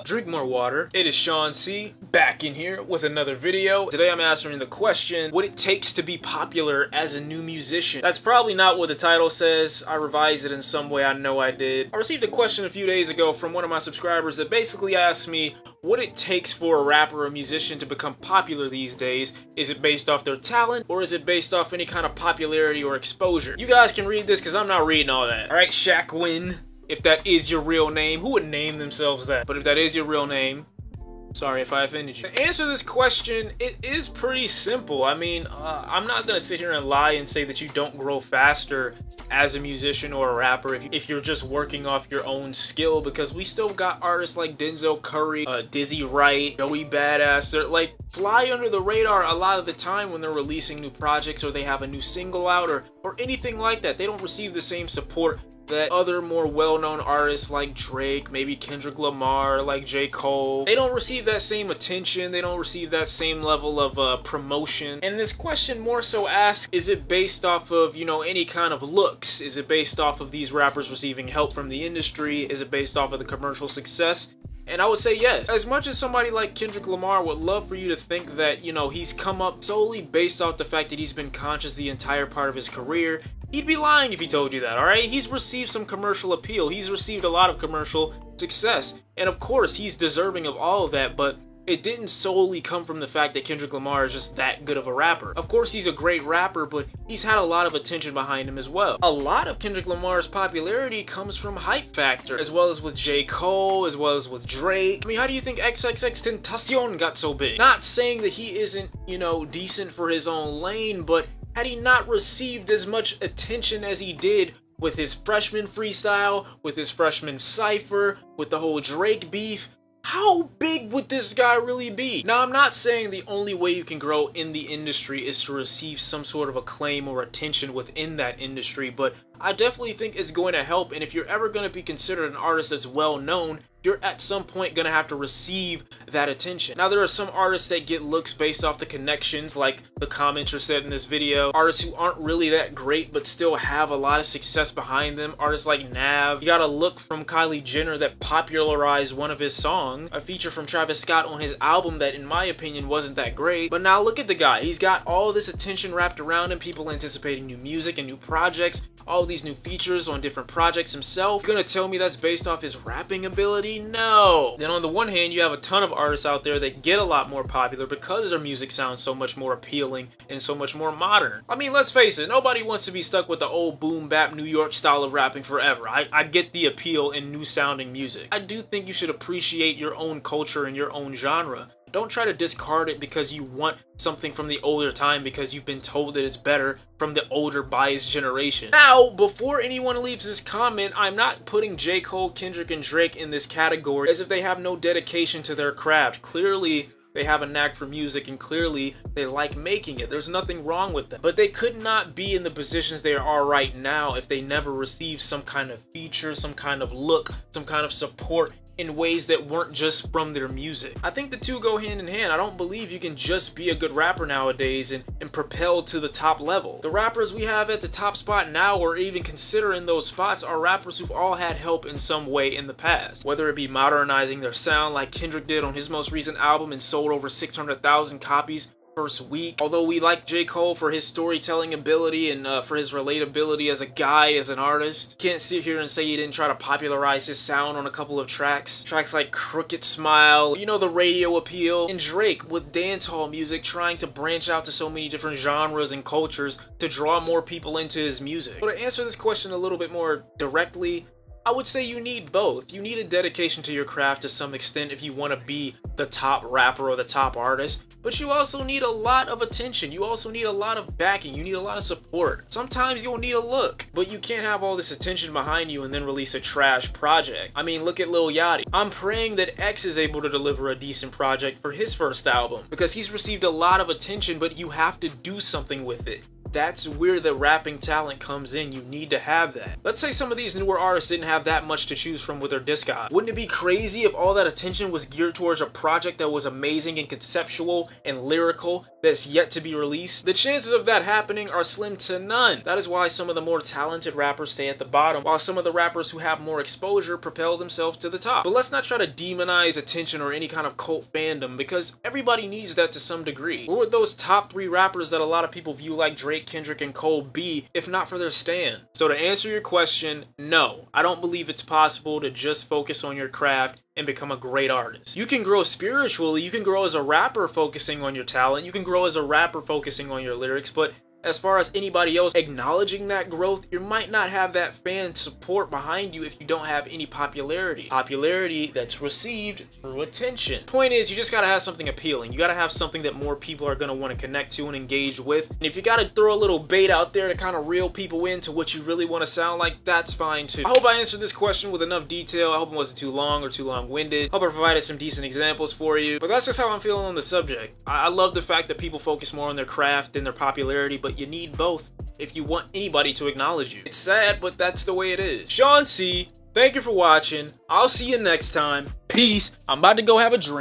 drink more water. It is Shawn C, back in here with another video. Today I'm answering the question, what it takes to be popular as a new musician. That's probably not what the title says. I revised it in some way, I know I did. I received a question a few days ago from one of my subscribers that basically asked me what it takes for a rapper or musician to become popular these days. Is it based off their talent, or is it based off any kind of popularity or exposure? You guys can read this because I'm not reading all that. Alright, Shaq Win, if that is your real name. Who would name themselves that? But if that is your real name, sorry if I offended you. To answer this question, it is pretty simple. I mean, I'm not gonna sit here and lie and say that you don't grow faster as a musician or a rapper if you're just working off your own skill, because we still got artists like Denzel Curry, Dizzy Wright, Joey Badass. They're like fly under the radar a lot of the time when they're releasing new projects or they have a new single out or anything like that. They don't receive the same support that other more well-known artists like Drake, maybe Kendrick Lamar, like J. Cole. They don't receive that same attention, they don't receive that same level of promotion. And this question more so asks, is it based off of, you know, any kind of looks? Is it based off of these rappers receiving help from the industry? Is it based off of the commercial success? And I would say yes. As much as somebody like Kendrick Lamar would love for you to think that, you know, he's come up solely based off the fact that he's been conscious the entire part of his career, he'd be lying if he told you that, alright? He's received some commercial appeal. He's received a lot of commercial success. And of course, he's deserving of all of that, but it didn't solely come from the fact that Kendrick Lamar is just that good of a rapper. Of course, he's a great rapper, but he's had a lot of attention behind him as well. A lot of Kendrick Lamar's popularity comes from hype factor, as well as with J. Cole, as well as with Drake. I mean, how do you think XXXTentacion got so big? Not saying that he isn't, you know, decent for his own lane, but had he not received as much attention as he did with his freshman freestyle, with his freshman cypher, with the whole Drake beef, how big would this guy really be? Now, I'm not saying the only way you can grow in the industry is to receive some sort of acclaim or attention within that industry, but I definitely think it's going to help. And if you're ever going to be considered an artist that's well known, you're at some point going to have to receive that attention. Now, there are some artists that get looks based off the connections, like the commenter said in this video. Artists who aren't really that great but still have a lot of success behind them. Artists like Nav. You got a look from Kylie Jenner that popularized one of his songs. A feature from Travis Scott on his album that, in my opinion, wasn't that great. But now look at the guy. He's got all this attention wrapped around him, people anticipating new music and new projects, all these new features on different projects himself. You're gonna tell me that's based off his rapping ability? No. Then on the one hand, you have a ton of artists out there that get a lot more popular because their music sounds so much more appealing and so much more modern. I mean, let's face it, nobody wants to be stuck with the old boom bap New York style of rapping forever. I get the appeal in new sounding music. I do think you should appreciate your own culture and your own genre. Don't try to discard it because you want something from the older time because you've been told that it's better from the older biased generation. Now, before anyone leaves this comment, I'm not putting J. Cole, Kendrick, and Drake in this category as if they have no dedication to their craft. Clearly, they have a knack for music and clearly they like making it. There's nothing wrong with them. But they could not be in the positions they are right now if they never received some kind of feature, some kind of look, some kind of support in ways that weren't just from their music. I think the two go hand in hand. I don't believe you can just be a good rapper nowadays and propel to the top level. The rappers we have at the top spot now, or even considering those spots, are rappers who've all had help in some way in the past. Whether it be modernizing their sound like Kendrick did on his most recent album and sold over 600,000 copies first week. Although we like J. Cole for his storytelling ability and for his relatability as a guy, as an artist. Can't sit here and say he didn't try to popularize his sound on a couple of tracks. Tracks like Crooked Smile, you know, the radio appeal. And Drake with dancehall music trying to branch out to so many different genres and cultures to draw more people into his music. So to answer this question a little bit more directly, I would say you need both. You need a dedication to your craft to some extent if you want to be the top rapper or the top artist, but you also need a lot of attention. You also need a lot of backing. You need a lot of support. Sometimes you'll need a look, but you can't have all this attention behind you and then release a trash project. I mean, look at Lil Yachty. I'm praying that X is able to deliver a decent project for his first album because he's received a lot of attention, but you have to do something with it. That's where the rapping talent comes in. You need to have that. Let's say some of these newer artists didn't have that much to choose from with their discography. Wouldn't it be crazy if all that attention was geared towards a project that was amazing and conceptual and lyrical that's yet to be released? The chances of that happening are slim to none. That is why some of the more talented rappers stay at the bottom, while some of the rappers who have more exposure propel themselves to the top. But let's not try to demonize attention or any kind of cult fandom, because everybody needs that to some degree. What would those top 3 rappers that a lot of people view like Drake, Kendrick, and Cole be if not for their stand? So to answer your question, no, I don't believe it's possible to just focus on your craft and become a great artist. You can grow spiritually, you can grow as a rapper focusing on your talent, you can grow as a rapper focusing on your lyrics, but as far as anybody else acknowledging that growth, you might not have that fan support behind you if you don't have any popularity. Popularity that's received through attention. Point is, you just gotta have something appealing. You gotta have something that more people are gonna want to connect to and engage with. And if you gotta throw a little bait out there to kind of reel people into what you really want to sound like, that's fine too. I hope I answered this question with enough detail. I hope it wasn't too long or too long-winded. Hope I provided some decent examples for you. But that's just how I'm feeling on the subject. I love the fact that people focus more on their craft than their popularity, but you need both if you want anybody to acknowledge you. It's sad, but that's the way it is. Shawn C, thank you for watching. I'll see you next time. Peace. I'm about to go have a drink.